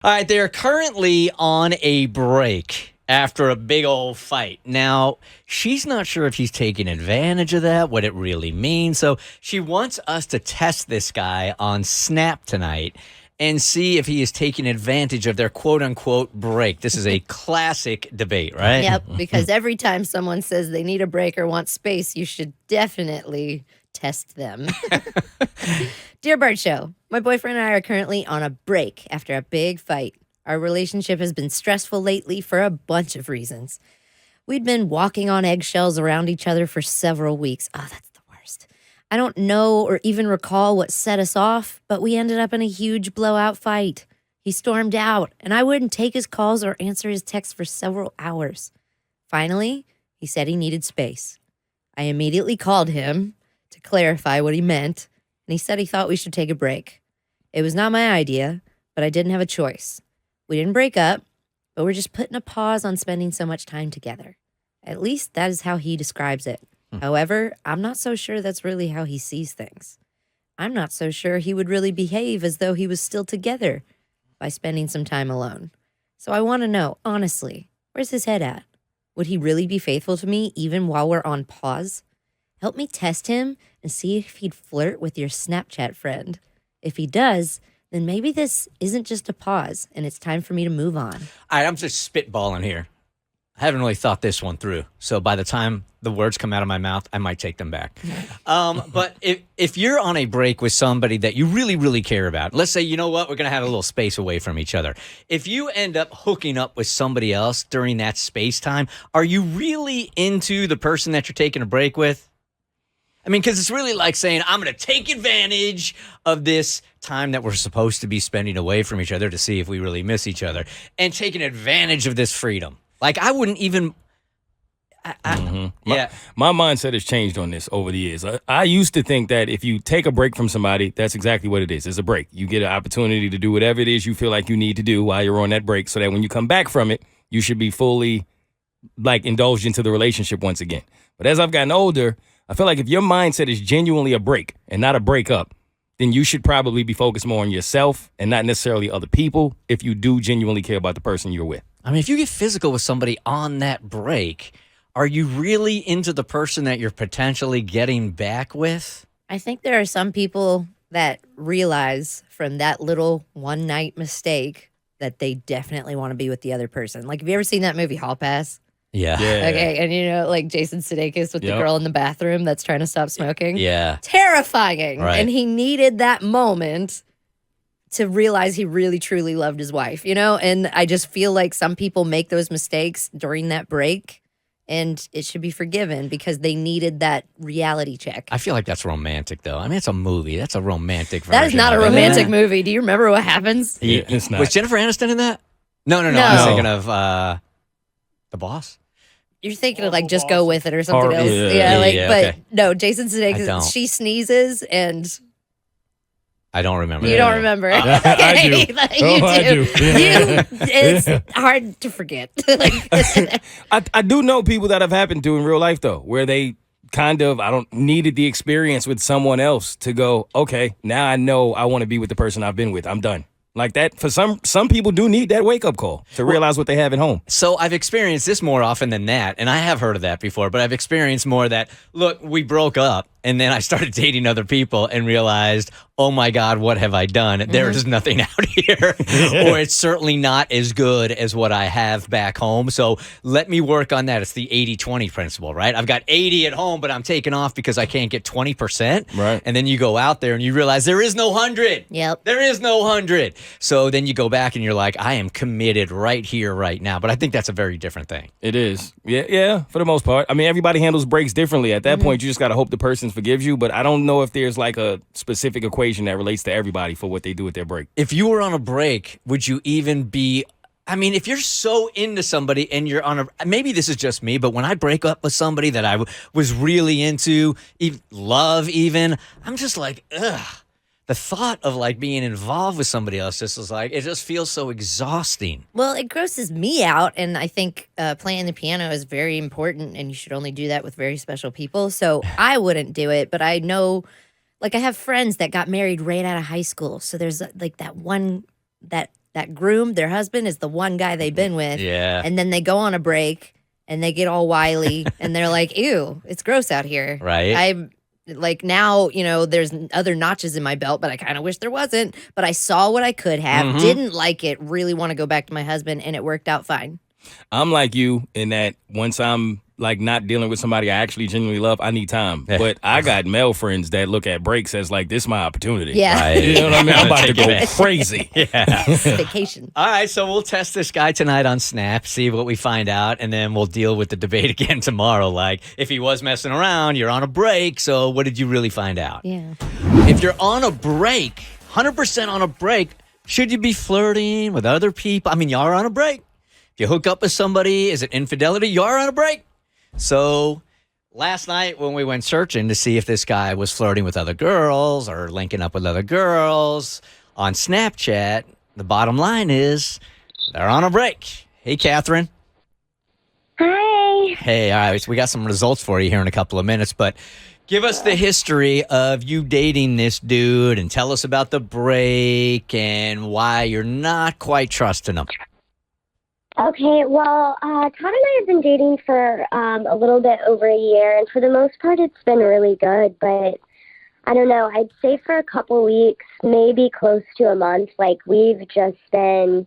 All right, they are currently on a break after a big old fight. Now, she's not sure if he's taking advantage of that, what it really means. So she wants us to test this guy on Snap tonight and see if he is taking advantage of their quote unquote break. This is a classic debate, right? Yep, because every time someone says they need a break or want space, you should definitely test them. Dear Bert Show, my boyfriend and I are currently on a break after a big fight. Our relationship has been stressful lately for a bunch of reasons. We'd been walking on eggshells around each other for several weeks. Oh, that's the worst. I don't know or even recall what set us off, but we ended up in a huge blowout fight. He stormed out, and I wouldn't take his calls or answer his texts for several hours. Finally, he said he needed space. I immediately called him to clarify what he meant, and he said he thought we should take a break. It was not my idea, but I didn't have a choice. We didn't break up, but we're just putting a pause on spending so much time together. At least that is how he describes it. However, I'm not so sure that's really how he sees things. I'm not so sure he would really behave as though he was still together by spending some time alone. So I want to know, honestly, where's his head at? Would he really be faithful to me even while we're on pause? Help me test him and see if he'd flirt with your Snapchat friend. If he does, then maybe this isn't just a pause and it's time for me to move on. All right, I'm just spitballing here. I haven't really thought this one through. So by the time the words come out of my mouth, I might take them back. But if you're on a break with somebody that you really, really care about, let's say, you know what, we're going to have a little space away from each other. If you end up hooking up with somebody else during that space time, are you really into the person that you're taking a break with? I mean, because it's really like saying, I'm going to take advantage of this time that we're supposed to be spending away from each other to see if we really miss each other and taking advantage of this freedom. Like, I wouldn't even... My mindset has changed on this over the years. I used to think that if you take a break from somebody, that's exactly what it is. It's a break. You get an opportunity to do whatever it is you feel like you need to do while you're on that break so that when you come back from it, you should be fully, indulged into the relationship once again. But as I've gotten older, I feel like if your mindset is genuinely a break and not a breakup, then you should probably be focused more on yourself and not necessarily other people if you do genuinely care about the person you're with. I mean, if you get physical with somebody on that break, are you really into the person that you're potentially getting back with? I think there are some people that realize from that little one-night mistake that they definitely want to be with the other person. Like, have you ever seen that movie Hall Pass? Yeah. Okay, and like Jason Sudeikis with the girl in the bathroom that's trying to stop smoking? Yeah. Terrifying. Right. And he needed that moment to realize he really, truly loved his wife, And I just feel like some people make those mistakes during that break, and it should be forgiven because they needed that reality check. I feel like that's romantic, though. I mean, it's a movie. That's a romantic version. That is not a of it. romantic movie. Do you remember what happens? Yeah, it's not. Was Jennifer Aniston in that? No. I was thinking of The Boss. You're thinking of just go with it or something else. But okay. no, Jason Sudeikis, she sneezes and I don't remember. you don't remember. I do. I do. Yeah. It's hard to forget. I do know people that have happened to in real life, though, where they needed the experience with someone else to go, okay, now I know I want to be with the person I've been with. I'm done. Like that, for some people do need that wake-up call to realize what they have at home. So I've experienced this more often than that, and I have heard of that before, but I've experienced more that, look, we broke up, and then I started dating other people and realized, oh my God, what have I done? There is nothing out here, or it's certainly not as good as what I have back home. So let me work on that. It's the 80-20 principle, right? I've got 80 at home, but I'm taking off because I can't get 20%. Right. And then you go out there and you realize there is no 100. Yep. There is no 100. So then you go back and you're like, I am committed right here, right now. But I think that's a very different thing. It is. Yeah, for the most part. I mean, everybody handles breaks differently. At that point, you just got to hope the person forgives you. But I don't know if there's like a specific equation that relates to everybody for what they do with their break. If you were on a break, would you even be... I mean, if you're so into somebody and you're on a... Maybe this is just me, but when I break up with somebody that I was really into, love even, I'm just like, ugh. The thought of being involved with somebody else just is it just feels so exhausting. Well, it grosses me out, and I think playing the piano is very important, and you should only do that with very special people. So I wouldn't do it, but I know, I have friends that got married right out of high school. So there's that that groom, their husband, is the one guy they've been with. Yeah. And then they go on a break and they get all wily and they're like, ew, it's gross out here. Right. I'm like, now, there's other notches in my belt, but I kind of wish there wasn't. But I saw what I could have, didn't like it, really want to go back to my husband, and it worked out fine. I'm like you in that once I'm like not dealing with somebody I actually genuinely love, I need time. Yeah. But I got male friends that look at breaks as like, this is my opportunity. Yeah. Right. You know what I mean? I'm about to Take it go back. crazy. Yeah. Vacation. All right, so we'll test this guy tonight on Snap, see what we find out, and then we'll deal with the debate again tomorrow. Like, if he was messing around, you're on a break, so what did you really find out? Yeah. If you're on a break, 100% on a break, should you be flirting with other people? I mean, you are on a break. If you hook up with somebody, is it infidelity? You are on a break. So last night when we went searching to see if this guy was flirting with other girls or linking up with other girls on Snapchat, the bottom line is they're on a break. Hey, Catherine. Hi. Hey, all right, so we got some results for you here in a couple of minutes, but give us the history of you dating this dude and tell us about the break and why you're not quite trusting him. Okay, well, Todd and I have been dating for a little bit over a year, and for the most part, it's been really good. But I don't know, I'd say for a couple weeks, maybe close to a month, like we've just been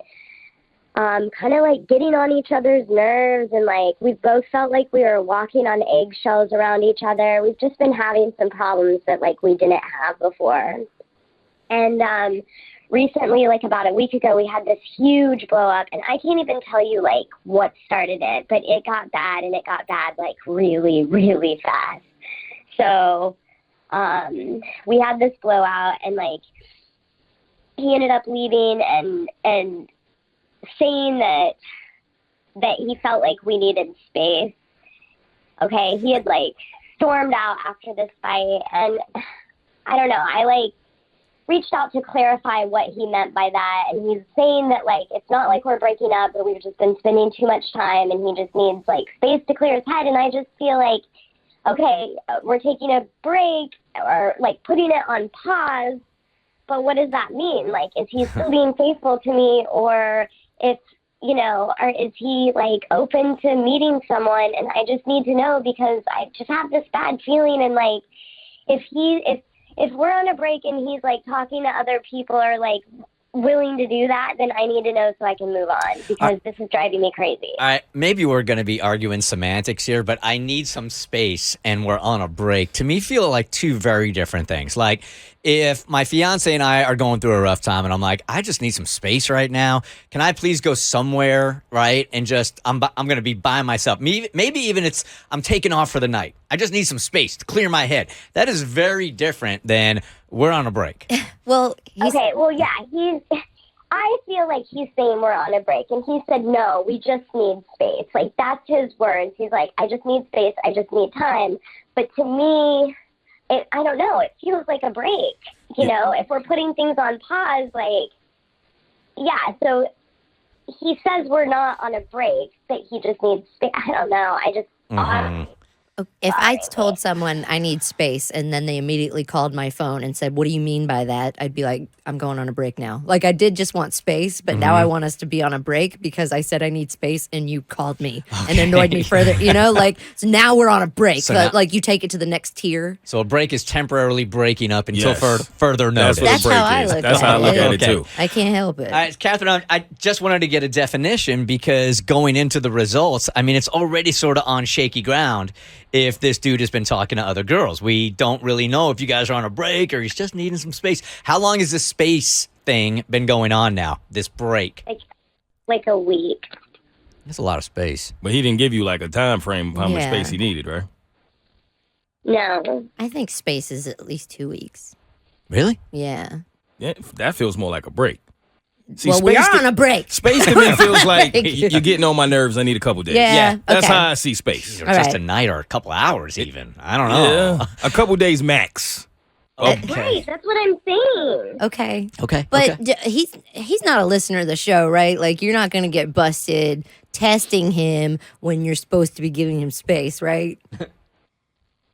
kind of like getting on each other's nerves, and like we've both felt like we were walking on eggshells around each other. We've just been having some problems that like we didn't have before. And recently, like about a week ago, we had this huge blow up, and I can't even tell you like what started it, but it got bad, and it got bad like really, really fast. So we had this blowout, and like he ended up leaving and saying that he felt like we needed space. Okay, he had like stormed out after this fight, and I don't know, I like reached out to clarify what he meant by that, and he's saying that like it's not like we're breaking up, but we've just been spending too much time, and he just needs like space to clear his head. And I just feel like, okay, we're taking a break or like putting it on pause, but what does that mean? Like, is he still being faithful to me, or if or is he like open to meeting someone? And I just need to know, because I just have this bad feeling, and like if we're on a break and he's like talking to other people or like willing to do that, then I need to know so I can move on, because this is driving me crazy. All right, maybe we're going to be arguing semantics here, but I need some space and we're on a break. To me, feel like two very different things. Like, if my fiance and I are going through a rough time and I'm like, I just need some space right now. Can I please go somewhere, right? And just, I'm going to be by myself. Maybe even it's, I'm taking off for the night. I just need some space to clear my head. That is very different than we're on a break. Well, okay, well, yeah, I feel like he's saying we're on a break, and he said, no, we just need space. Like, that's his words. He's like, I just need space. I just need time. But to me, I don't know. It feels like a break. If we're putting things on pause, like, yeah. So he says we're not on a break, that he just needs space. I don't know. I just, if I told someone I need space and then they immediately called my phone and said, what do you mean by that? I'd be like, I'm going on a break now. Like, I did just want space, but now I want us to be on a break because I said I need space and you called me and annoyed me further, like, so now we're on a break. So But now- like, you take it to the next tier. So a break is temporarily breaking up until Yes. further notice. That's That's what a break how I is. look That's at how I look it. at it Okay. too. I can't help it. All right, Catherine, I just wanted to get a definition, because going into the results, I mean, it's already sort of on shaky ground if this dude has been talking to other girls. We don't really know if you guys are on a break or he's just needing some space. How long has this space thing been going on now, this break? like a week. That's a lot of space. But he didn't give you like a time frame of how much Yeah. space he needed, right? No. I think space is at least 2 weeks. Really? Yeah. Yeah, that feels more like a break. See, Well, we're space to- on a break. Space to me feels like Break. you're getting on my nerves. I need a couple days. Yeah, That's okay. how I see space. Or All just right. a night or a couple hours even. I don't know. Yeah, a couple days max. Right, that's what I'm saying. Okay. Okay. But okay. he's not a listener of the show, right? Like, you're not going to get busted testing him when you're supposed to be giving him space, right?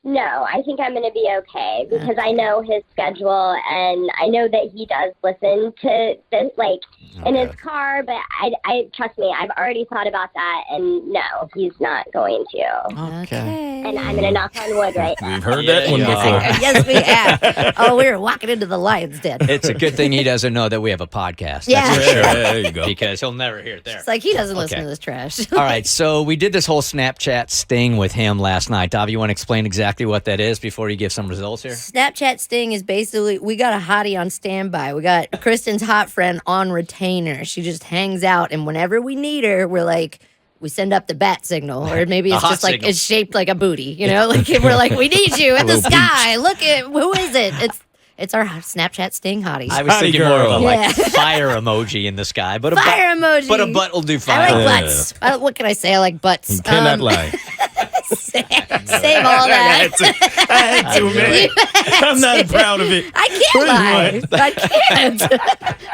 No, I think I'm going to be okay because I know his schedule and I know that he does listen to this, like, in his car. But I trust me, I've already thought about that, and no, he's not going to. Okay. And I'm going to knock on wood right now. We've heard that one before. Yes, we have. Oh, we were walking into the lion's den. It's a good thing he doesn't know that we have a podcast. Yeah. That's for sure. There you go. Because he'll never hear it there. It's like he doesn't listen Okay. to this trash. All right, so we did this whole Snapchat sting with him last night. Davi, you want to explain exactly what that is before you give some results here? Snapchat sting is basically we got a hottie on standby. We got Kristen's hot friend on retainer. She just hangs out, and whenever we need her, we send up the bat signal, or maybe it's hot just like signal. it's shaped like a booty. You know, like we're like, we need you in the little sky. Look at who is it? It's our Snapchat sting hottie. I was Hottie thinking more of a girl. like Yeah. fire emoji in the sky, but Fire emoji. But a butt will do I fine. like butts. What can I say? I like butts. You cannot lie. Save all that. I had to, man. I'm not proud of it. I can't lie. I can't.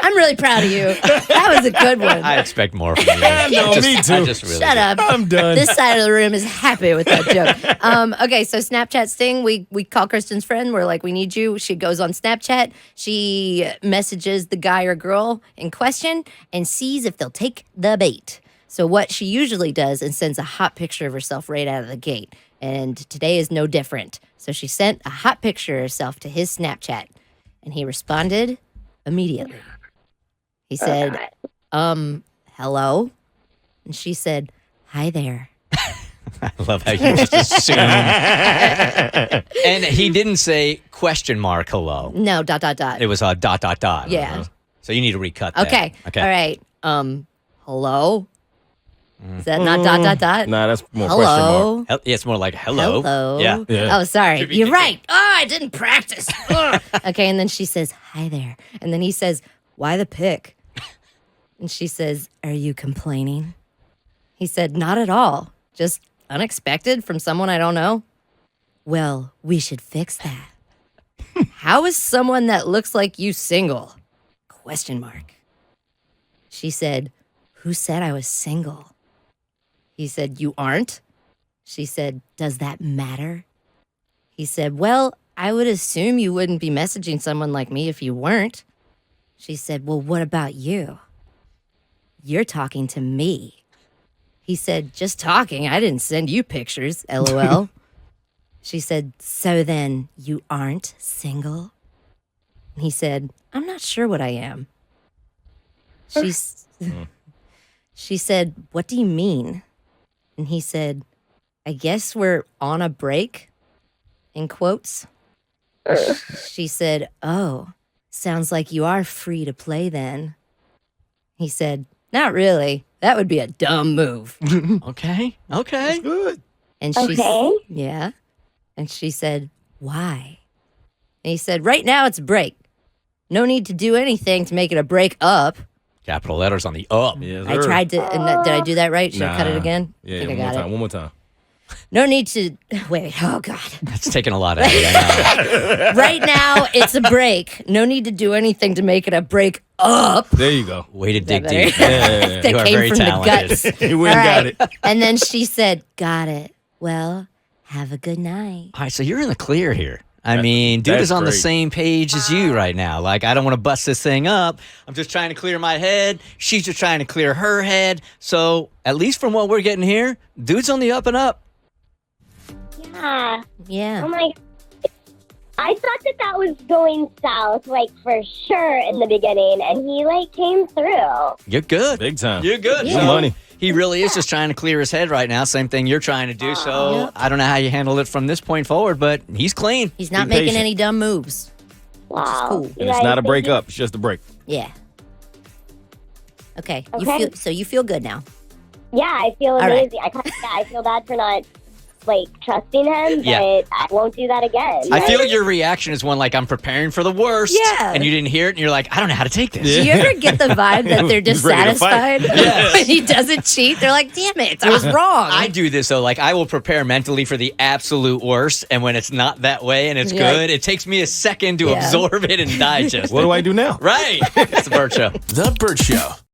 I'm really proud of you. That was a good one. I expect more from you. No, me too. I just really Shut do. up. I'm done. This side of the room is happy with that joke. Okay, so Snapchat sting. We call Kristen's friend. We're like, we need you. She goes on Snapchat. She messages the guy or girl in question and sees if they'll take the bait. So what she usually does is sends a hot picture of herself right out of the gate. And today is no different. So she sent a hot picture of herself to his Snapchat. And he responded immediately. He said, hello? And she said, hi there. I love how you just assume. And he didn't say question mark hello. No, ... It was a ... Yeah. So you need to recut that. Okay. Okay. All right. Hello? Is that not ... Nah, that's more question mark. Hello? Yeah, it's more like hello. Hello. Yeah. Yeah. Oh, sorry. Should be You're continued. right. Oh, I didn't practice. Ugh. Okay, and then she says, hi there. And then he says, why the pic? And she says, are you complaining? He said, not at all. Just unexpected from someone I don't know. Well, we should fix that. How is someone that looks like you single? Question mark. She said, who said I was single? He said, you aren't? She said, does that matter? He said, well, I would assume you wouldn't be messaging someone like me if you weren't. She said, well, what about you? You're talking to me. He said, just talking. I didn't send you pictures, LOL. She said, so then you aren't single? And he said, I'm not sure what I am. She said, what do you mean? And he said, I guess we're on a break, in quotes. She said, oh, sounds like you are free to play then. He said, not really. That would be a dumb move. Okay. Okay. Good. And she Okay. yeah. And she said, why? And he said, right now it's a break. No need to do anything to make it a break up. Capital letters on the up. Yes, I sir. tried to, and did I do that right? Should I cut it Nah. again? Yeah, I think one I more got time. it. One more time. No need to, wait, oh God. That's taking a lot out of it. I know. Right now it's a break. No need to do anything to make it a break up. There you go. Way to dig better? deep. Yeah. That You are came very from talented. the guts. You went and got it. And then she said, got it. Well, have a good night. All right, so you're in the clear here. I mean, dude that's is on the great. same page as you right now. Like, I don't want to bust this thing up. I'm just trying to clear my head. She's just trying to clear her head. So, at least from what we're getting here, dude's on the up and up. Yeah. Yeah. Oh my. I thought that was going south, like, for sure in the beginning, and he, like, came through. You're good. Big time. You're good. Yeah. Good money. He really is just trying to clear his head right now. Same thing you're trying to do. So, Yep. I don't know how you handle it from this point forward, but he's clean. He's not Be making patient. any dumb moves. Wow. cool. You And it's guys not a think break he- up. It's just a break. Yeah. Okay. Okay. You feel good now. Yeah, I feel All right. amazing. I feel bad for not, like, trusting him, but Yeah. I won't do that again. I feel your reaction is one like, I'm preparing for the worst. Yeah. And you didn't hear it, and you're like, I don't know how to take this. Do you ever get the vibe that they're He's ready to fight. dissatisfied when he doesn't cheat? They're like, damn it, I was wrong. I do this though. Like, I will prepare mentally for the absolute worst, and when it's not that way and it's Yeah. good, it takes me a second to Yeah. absorb it and digest What it. do I do now? Right. It's the Bert Show. The Bert Show.